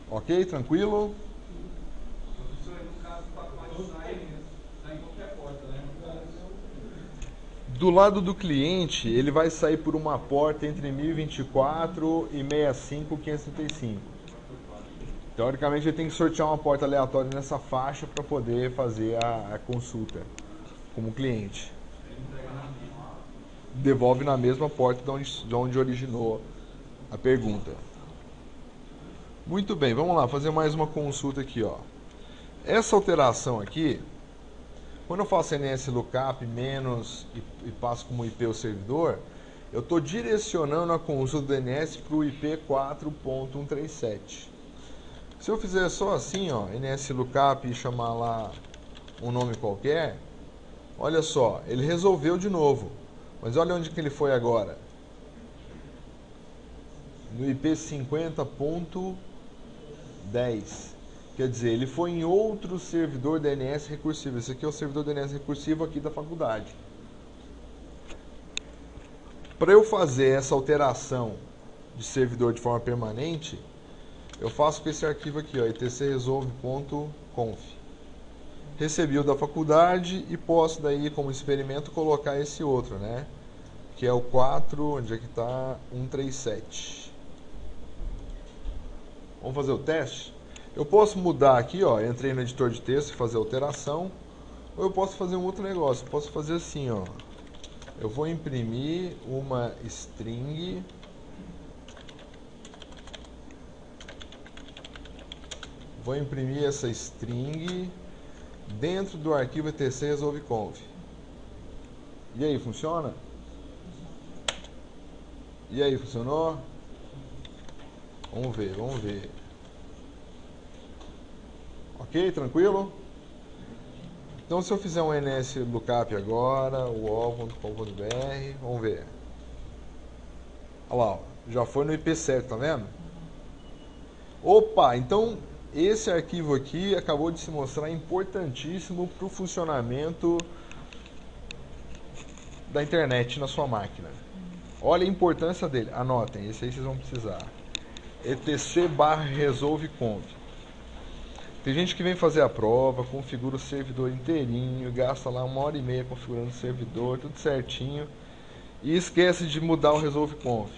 [SPEAKER 1] Ok, tranquilo?
[SPEAKER 4] Isso aí, no caso, o pacote sai em qualquer porta, né?
[SPEAKER 1] Do lado do cliente, ele vai sair por uma porta entre 1024 e 65535. Teoricamente, ele tem que sortear uma porta aleatória nessa faixa para poder fazer a consulta como cliente. Devolve na mesma porta de onde originou a pergunta. Muito bem, vamos lá, fazer mais uma consulta aqui, ó. Essa alteração aqui, quando eu faço NS lookup menos e passo como IP o servidor, eu estou direcionando a consulta do DNS para o IP 4.137. Se eu fizer só assim, ó, NS lookup e chamar lá um nome qualquer, olha só, ele resolveu de novo. Mas olha onde que ele foi agora. No IP 50.10. Quer dizer, ele foi em outro servidor DNS recursivo. Esse aqui é o servidor DNS recursivo aqui da faculdade. Para eu fazer essa alteração de servidor de forma permanente, eu faço com esse arquivo aqui, ó, etcresolve.conf. Recebi o da faculdade e posso daí, como experimento, colocar esse outro, né? Que é o 4, onde é que está? 137. Vamos fazer o teste? Eu posso mudar aqui, ó, entrei no editor de texto e fazer alteração, ou eu posso fazer um outro negócio, eu posso fazer assim, ó. Eu vou imprimir uma string essa string dentro do arquivo etcresolve.conf. E aí, funciona? E aí, funcionou? Vamos ver, vamos ver. Ok, tranquilo? Então, se eu fizer um NS lookup agora, uol.com.br, vamos ver. Olha lá, ó, já foi no IP certo, tá vendo? Opa, então esse arquivo aqui acabou de se mostrar importantíssimo para o funcionamento da internet na sua máquina. Olha a importância dele. Anotem, esse aí vocês vão precisar. etc/resolve.conf. Tem gente que vem fazer a prova, configura o servidor inteirinho, gasta lá 1h30 configurando o servidor, tudo certinho, e esquece de mudar o resolve.conf.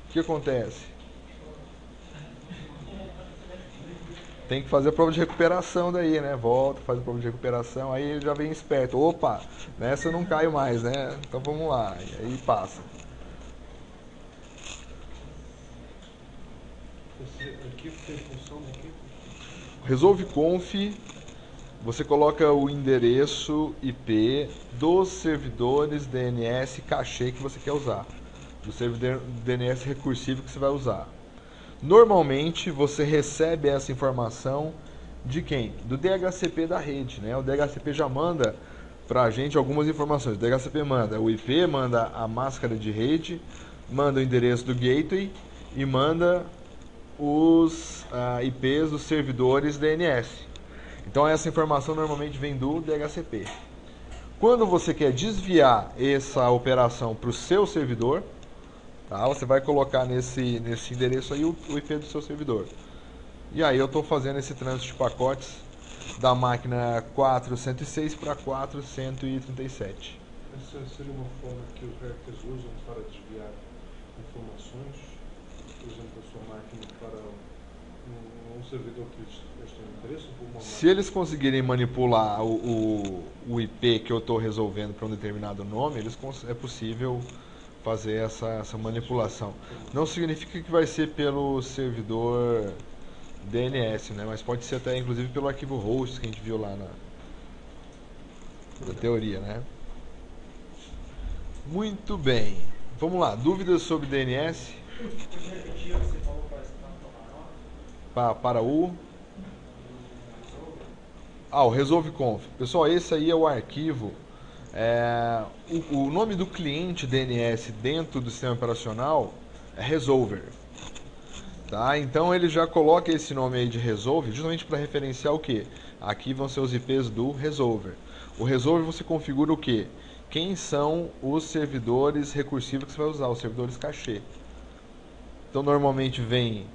[SPEAKER 1] O que acontece? Tem que fazer a prova de recuperação daí, né? Volta, faz a prova de recuperação, aí ele já vem esperto. Opa, nessa eu não caio mais, né? Então vamos lá, e aí passa.
[SPEAKER 2] Esse arquivo tem função aqui?
[SPEAKER 1] Resolve.conf, você coloca o endereço IP dos servidores DNS cachê que você quer usar, do servidor DNS recursivo que você vai usar. Normalmente você recebe essa informação de quem? Do DHCP da rede, né? O DHCP já manda para a gente algumas informações. O DHCP manda o IP, manda a máscara de rede, manda o endereço do gateway e manda os IPs dos servidores DNS. Então essa informação normalmente vem do DHCP. Quando você quer desviar essa operação para o seu servidor, tá? Você vai colocar nesse endereço aí o IP do seu servidor. E aí eu estou fazendo esse trânsito de pacotes da máquina 4106 para 4137.
[SPEAKER 2] Essa seria uma forma que os hackers usam para desviar informações, por exemplo, da sua máquina para um servidor que eles têm interesse?
[SPEAKER 1] Se eles conseguirem manipular o IP que eu estou resolvendo para um determinado nome, é possível fazer essa manipulação. Não significa que vai ser pelo servidor DNS, né? Mas pode ser até inclusive pelo arquivo host que a gente viu lá na teoria, né? Muito bem. Vamos lá, dúvidas sobre DNS? Para o resolve.conf. Pessoal, esse aí é o arquivo. O nome do cliente DNS dentro do sistema operacional é resolver, tá? Então ele já coloca esse nome aí de resolve justamente para referenciar o que? Aqui vão ser os IPs do resolver. O resolver você configura o que? Quem são os servidores recursivos que você vai usar, os servidores cachê. Então normalmente vem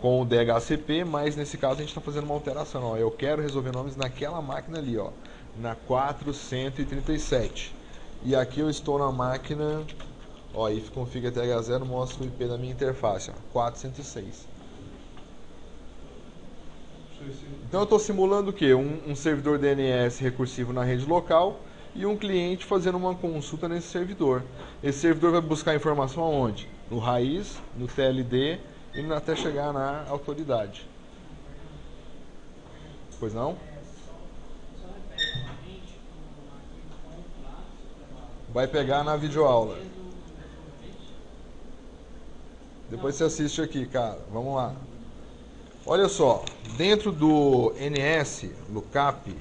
[SPEAKER 1] com o DHCP, mas nesse caso a gente está fazendo uma alteração. Ó, eu quero resolver nomes naquela máquina ali, ó. na 437. E aqui eu estou na máquina, ó, if config th0 mostra o IP da minha interface, ó, 406. Então eu estou simulando o quê? Um servidor DNS recursivo na rede local e um cliente fazendo uma consulta nesse servidor. Esse servidor vai buscar informação aonde? No raiz, no TLD e até chegar na autoridade. Pois não? Vai pegar na videoaula. Depois você assiste aqui, cara. Vamos lá. Olha só, dentro do NS lookup,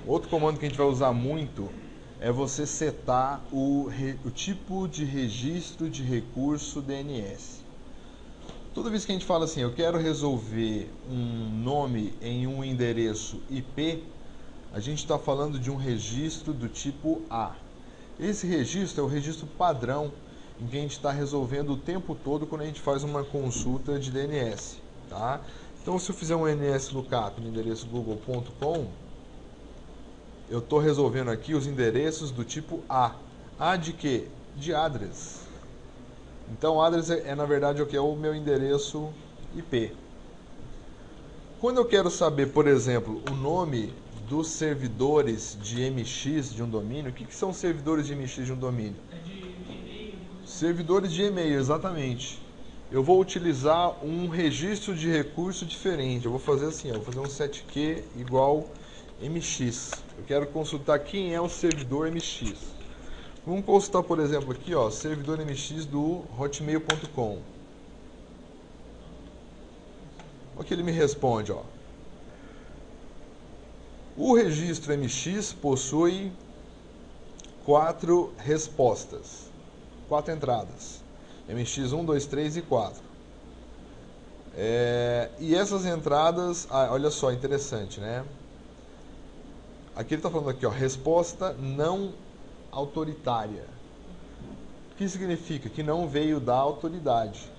[SPEAKER 1] outro comando que a gente vai usar muito é você setar o tipo de registro de recurso DNS. Toda vez que a gente fala assim, eu quero resolver um nome em um endereço IP, a gente está falando de um registro do tipo A. Esse registro é o registro padrão em que a gente está resolvendo o tempo todo quando a gente faz uma consulta de DNS. Tá? Então, se eu fizer um NS lookup no endereço google.com, eu estou resolvendo aqui os endereços do tipo A. A de quê? De address. Então, address na verdade o que é o meu endereço IP. Quando eu quero saber, por exemplo, o nome dos servidores de MX de um domínio, o que são servidores de MX de um domínio?
[SPEAKER 3] É de e-mail.
[SPEAKER 1] Servidores de e-mail, exatamente. Eu vou utilizar um registro de recurso diferente. Eu vou fazer assim, ó, vou fazer um setq igual MX. Eu quero consultar quem é o servidor MX. Vamos consultar, por exemplo, aqui, ó, servidor MX do hotmail.com. Olha o que ele me responde, ó. O registro MX possui 4 respostas, 4 entradas. MX 1, 2, 3 e 4. E essas entradas, olha só, interessante, né? Aqui ele está falando aqui, ó, resposta não autoritária. O que significa? Que não veio da autoridade.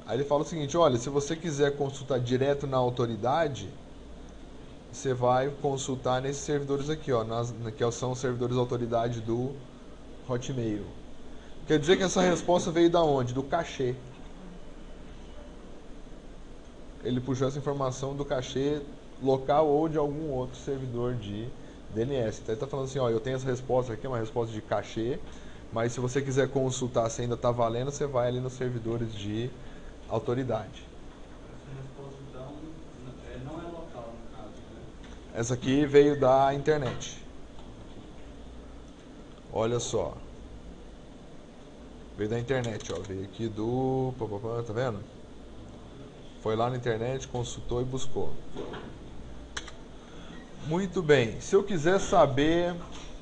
[SPEAKER 1] Aí ele fala o seguinte, olha, se você quiser consultar direto na autoridade, você vai consultar nesses servidores aqui, ó, que são os servidores autoridade do Hotmail. Quer dizer que essa resposta veio da onde? Do cachê. Ele puxou essa informação do cachê local ou de algum outro servidor de DNS. Então ele está falando assim, ó, eu tenho essa resposta aqui, é uma resposta de cachê, mas se você quiser consultar se ainda está valendo, você vai ali nos servidores de autoridade.
[SPEAKER 4] Essa resposta, então, não é local, no caso, né?
[SPEAKER 1] Essa aqui veio da internet. Olha só. Veio da internet, ó. Veio aqui do... Tá vendo? Foi lá na internet, consultou e buscou. Muito bem. Se eu quiser saber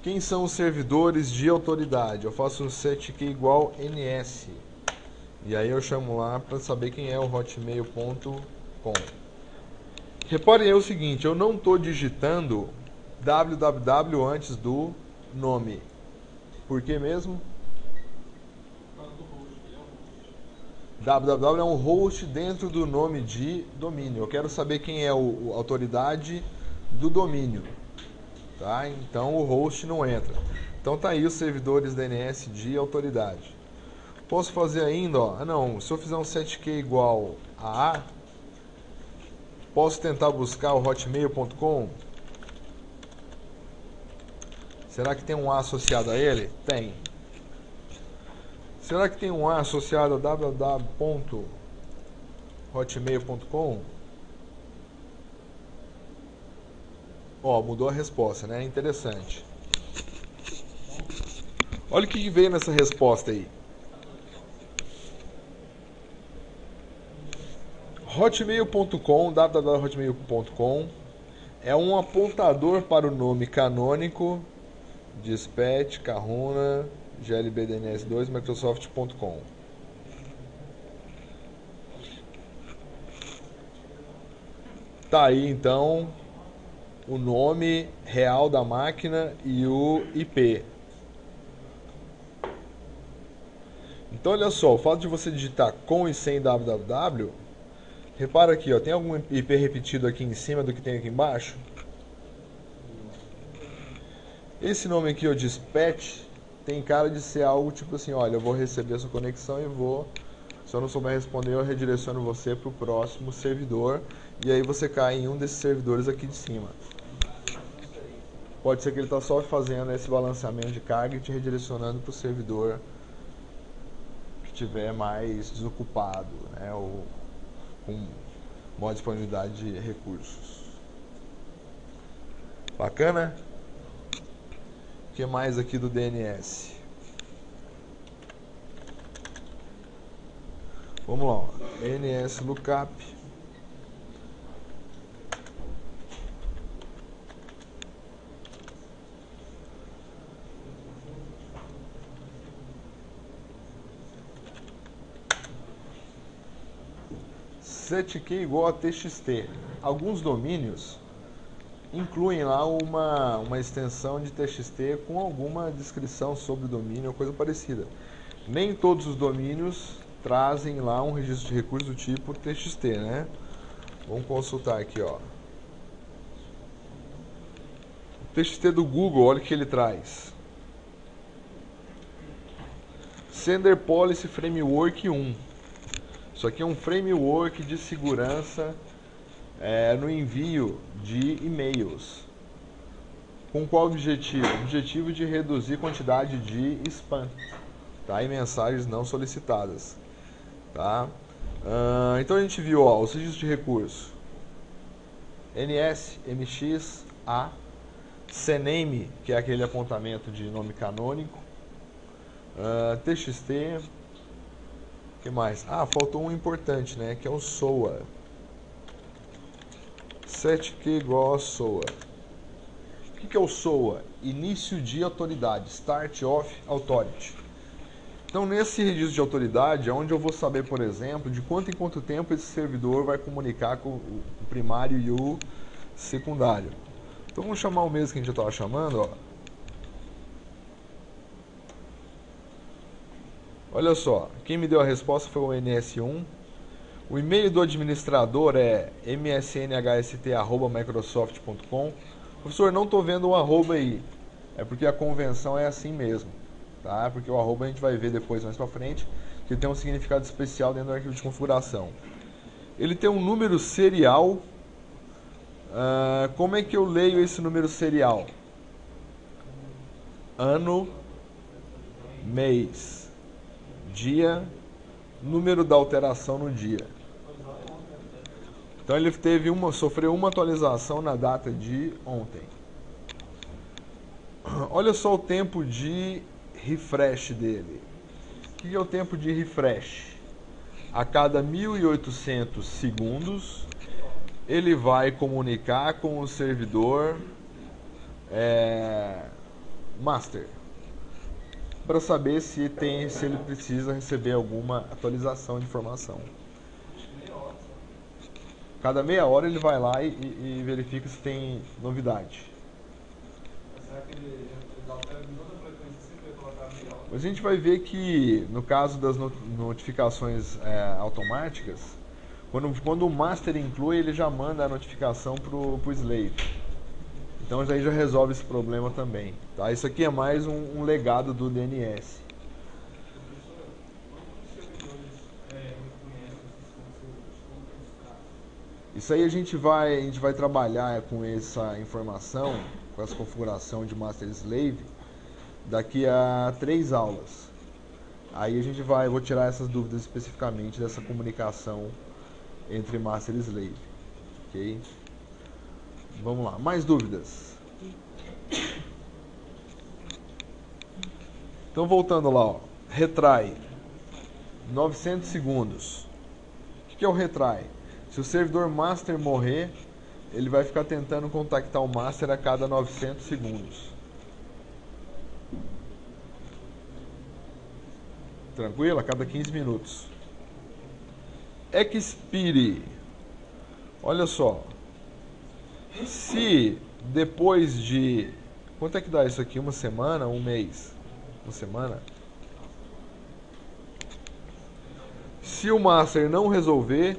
[SPEAKER 1] quem são os servidores de autoridade, eu faço um setq igual ns. E aí eu chamo lá para saber quem é o hotmail.com. Reparem aí o seguinte, eu não estou digitando www antes do nome. Por que mesmo? www é um host dentro do nome de domínio. Eu quero saber quem é a autoridade do domínio. Tá? Então o host não entra. Então tá aí os servidores DNS de autoridade. Posso fazer ainda, ó, não, se eu fizer um setq igual a posso tentar buscar o hotmail.com? Será que tem um A associado a ele? Tem. Será que tem um A associado a www.hotmail.com? Ó, mudou a resposta, né? Interessante. Olha o que veio nessa resposta aí. Hotmail.com, www.hotmail.com é um apontador para o nome canônico Dispatch, Kahuna, glbdns2, microsoft.com. Tá aí então o nome real da máquina e o IP. Então olha só, o fato de você digitar com e sem www, repara aqui, ó, tem algum IP repetido aqui em cima do que tem aqui embaixo? Esse nome aqui, ó, dispatch, tem cara de ser algo tipo assim, olha, eu vou receber a sua conexão e vou, se eu não souber responder, eu redireciono você para o próximo servidor, e aí você cai em um desses servidores aqui de cima. Pode ser que ele está só fazendo esse balanceamento de carga e te redirecionando para o servidor que estiver mais desocupado, né, ou com maior disponibilidade de recursos. Bacana? O que mais aqui do DNS? Vamos lá, ó. DNS lookup. Setkey igual a TXT. Alguns domínios incluem lá uma extensão de TXT com alguma descrição sobre o domínio ou coisa parecida. Nem todos os domínios trazem lá um registro de recursos do tipo TXT, né? Vamos consultar aqui, ó. O TXT do Google, olha o que ele traz. Sender Policy Framework 1. Isso aqui é um framework de segurança no envio de e-mails. Com qual objetivo? O objetivo de reduzir a quantidade de spam, tá? E mensagens não solicitadas. Tá? Então a gente viu, ó, os registros de recurso: NS, MX, A, CNAME, que é aquele apontamento de nome canônico, TXT, o que mais? Faltou um importante, né, que é o SOA. Setkey igual a SOA. O que é o SOA? Início de autoridade, Start of Authority. Então, nesse registro de autoridade é onde eu vou saber, por exemplo, de quanto em quanto tempo esse servidor vai comunicar com o primário e o secundário. Então, vamos chamar o mesmo que a gente já estava chamando, ó. Olha só, quem me deu a resposta foi o NS1. O e-mail do administrador é msnhst@microsoft.com. Professor, não estou vendo um arroba aí. É porque a convenção é assim mesmo. Tá? Porque o arroba a gente vai ver depois, mais para frente, que tem um significado especial dentro do arquivo de configuração. Ele tem um número serial. Como é que eu leio esse número serial? Ano, mês, dia, número da alteração no dia. Então ele sofreu uma atualização na data de ontem. Olha só o tempo de refresh dele. O que é o tempo de refresh? A cada 1800 segundos ele vai comunicar com o servidor master para saber se ele precisa receber alguma atualização de informação. Cada meia hora ele vai lá e verifica se tem novidade.
[SPEAKER 3] Será que ele altera em toda a frequência sempre vai colocar meia hora?
[SPEAKER 1] A gente vai ver que no caso das notificações automáticas, quando o master inclui, ele já manda a notificação para o slave. Então isso aí já resolve esse problema também. Tá? Isso aqui é mais um legado do DNS. Isso aí a gente vai trabalhar com essa informação, com essa configuração de master slave, daqui a 3 aulas. Aí vou tirar essas dúvidas especificamente dessa comunicação entre master e slave. Ok? Vamos lá, mais dúvidas? Então voltando lá, ó. Retry 900 segundos. O que é o retry? Se o servidor master morrer, ele vai ficar tentando contactar o master a cada 900 segundos. Tranquilo? A cada 15 minutos. Expire. Olha só. Se depois de... Quanto é que dá isso aqui? Uma semana? Um mês? Uma semana? Se o master não resolver,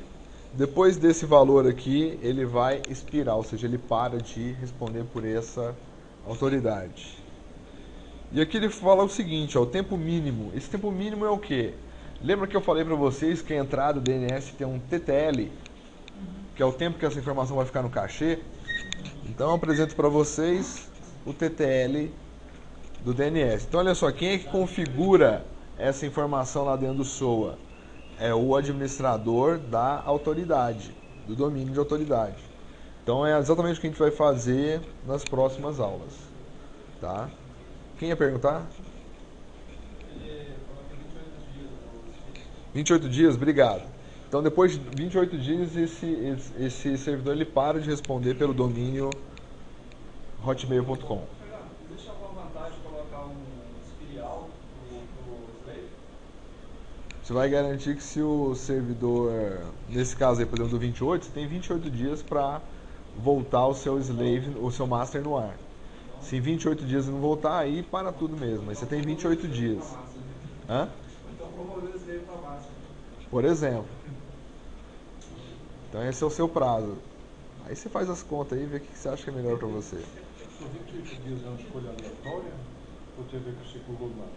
[SPEAKER 1] depois desse valor aqui, ele vai expirar, ou seja, ele para de responder por essa autoridade. E aqui ele fala o seguinte, ó, o tempo mínimo. Esse tempo mínimo é o quê? Lembra que eu falei para vocês que a entrada do DNS tem um TTL, que é o tempo que essa informação vai ficar no cachê? Então eu apresento para vocês o TTL do DNS. Então olha só, quem é que configura essa informação lá dentro do SOA? É o administrador da autoridade, do domínio de autoridade. Então é exatamente o que a gente vai fazer nas próximas aulas. Tá? Quem ia perguntar? 28 dias, obrigado. Então depois de 28 dias esse servidor ele para de responder pelo domínio hotmail.com.
[SPEAKER 3] Existe alguma vantagem de colocar um espirial pro slave?
[SPEAKER 1] Você vai garantir que se o servidor, nesse caso aí, por exemplo, do 28, você tem 28 dias para voltar o seu slave, o seu master no ar. Se em 28 dias não voltar, aí para tudo mesmo. Mas você tem 28 dias. Hã?
[SPEAKER 3] Então promover o slave para máximo.
[SPEAKER 1] Por exemplo. Então esse é o seu prazo. Aí você faz as contas aí e vê o que você acha que é melhor para você.
[SPEAKER 2] O 28 dias é uma escolha aleatória ou tem a ver com o ciclo roadmap?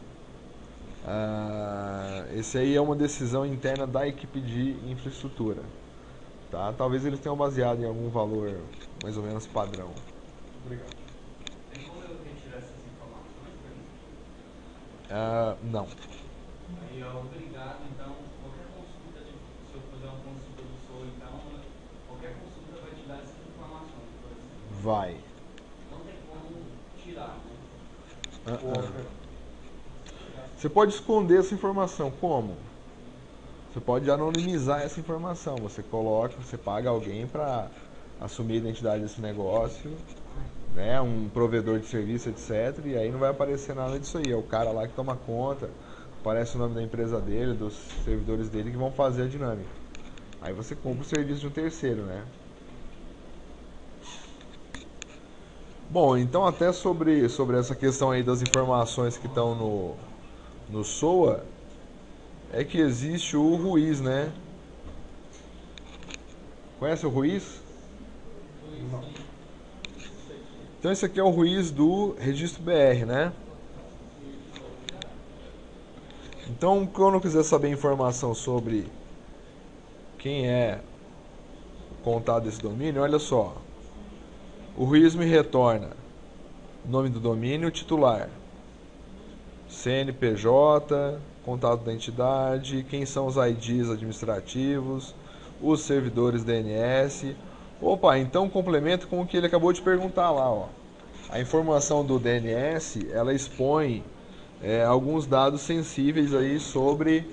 [SPEAKER 1] Esse aí é uma decisão interna da equipe de infraestrutura. Tá? Talvez eles tenham baseado em algum valor mais ou menos padrão.
[SPEAKER 2] Obrigado.
[SPEAKER 4] Tem como eu retirar essas informações pra mim?
[SPEAKER 1] Não.
[SPEAKER 4] Aí é obrigado, então, qualquer consulta, se eu fizer uma consulta do SOA, então, qualquer consulta vai te dar essas informações, por exemplo.
[SPEAKER 1] Vai.
[SPEAKER 4] Não tem como tirar, né?
[SPEAKER 1] Você pode esconder essa informação. Como? Você pode anonimizar essa informação. Você coloca, você paga alguém para assumir a identidade desse negócio, né? Um provedor de serviço, etc. E aí não vai aparecer nada disso aí. É o cara lá que toma conta, aparece o nome da empresa dele, dos servidores dele que vão fazer a dinâmica. Aí você compra o serviço de um terceiro, né? Bom, então até sobre essa questão aí das informações que estão no SOA, é que existe o RUIS, né? Conhece o RUIS?
[SPEAKER 2] Não.
[SPEAKER 1] Então esse aqui é o RUIS do Registro BR, né? Então, quando eu quiser saber informação sobre quem é o contato desse domínio, olha só. O RUIS me retorna nome do domínio, titular, CNPJ, contato da entidade, quem são os IDs administrativos, os servidores DNS. Opa, então complemento com o que ele acabou de perguntar lá, ó. A informação do DNS, ela expõe alguns dados sensíveis aí sobre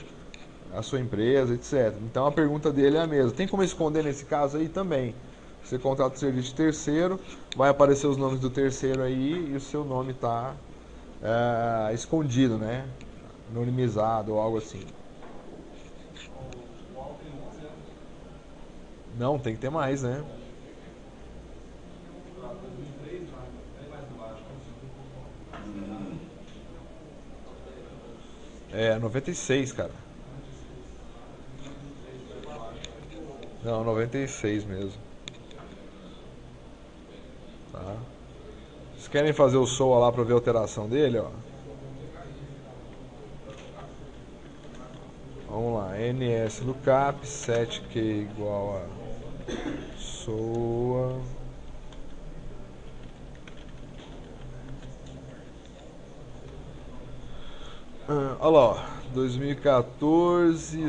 [SPEAKER 1] a sua empresa, etc. Então a pergunta dele é a mesma. Tem como esconder nesse caso aí também? Você contrata o serviço de terceiro, vai aparecer os nomes do terceiro aí e o seu nome está escondido, né? Anonimizado ou algo assim.
[SPEAKER 3] O alto em 11
[SPEAKER 1] Não, tem que ter mais, né?
[SPEAKER 3] para 2003, bem mais baixo.
[SPEAKER 1] 96, cara. Não, 96 mesmo. Tá. Vocês querem fazer o SOA lá para ver a alteração dele, ó? Vamos lá, NS lookup 7Q igual a SOA. Olha lá, ó, 2014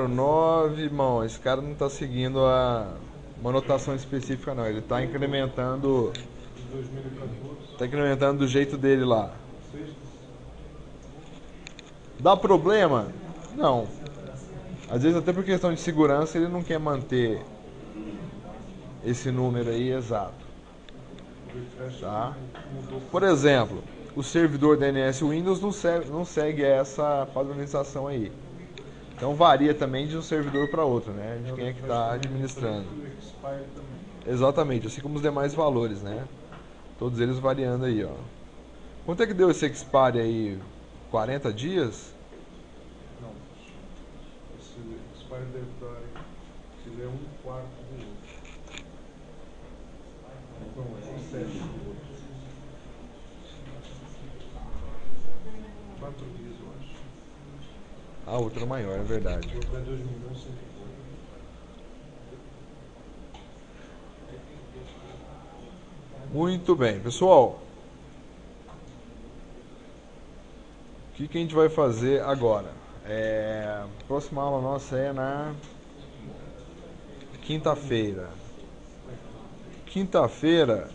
[SPEAKER 1] 09, irmão, esse cara não tá seguindo uma anotação específica não, ele tá incrementando,
[SPEAKER 2] De 2014,
[SPEAKER 1] tá incrementando do jeito dele lá.
[SPEAKER 2] sexta.
[SPEAKER 1] Dá problema? Não. Às vezes até por questão de segurança ele não quer manter esse número aí exato.
[SPEAKER 2] O refresh
[SPEAKER 1] Tá.
[SPEAKER 2] mudou.
[SPEAKER 1] Por exemplo, o servidor DNS Windows não segue essa padronização aí. Então varia também de um servidor para outro, né? De quem é que está administrando.
[SPEAKER 2] O expire também.
[SPEAKER 1] Exatamente, assim como os demais valores, né? Todos eles variando aí, ó. Quanto é que deu esse expire aí? 40 dias?
[SPEAKER 2] Não. Esse expire deve dar. Ele é 1/4 do outro. Não, é 1/7 do outro. 4 dias, eu acho.
[SPEAKER 1] A outra maior, é verdade.
[SPEAKER 2] O outro é 2 milhões e 100 mil.
[SPEAKER 1] Muito bem, pessoal. O que a gente vai fazer agora? A próxima aula nossa é na quinta-feira. Quinta-feira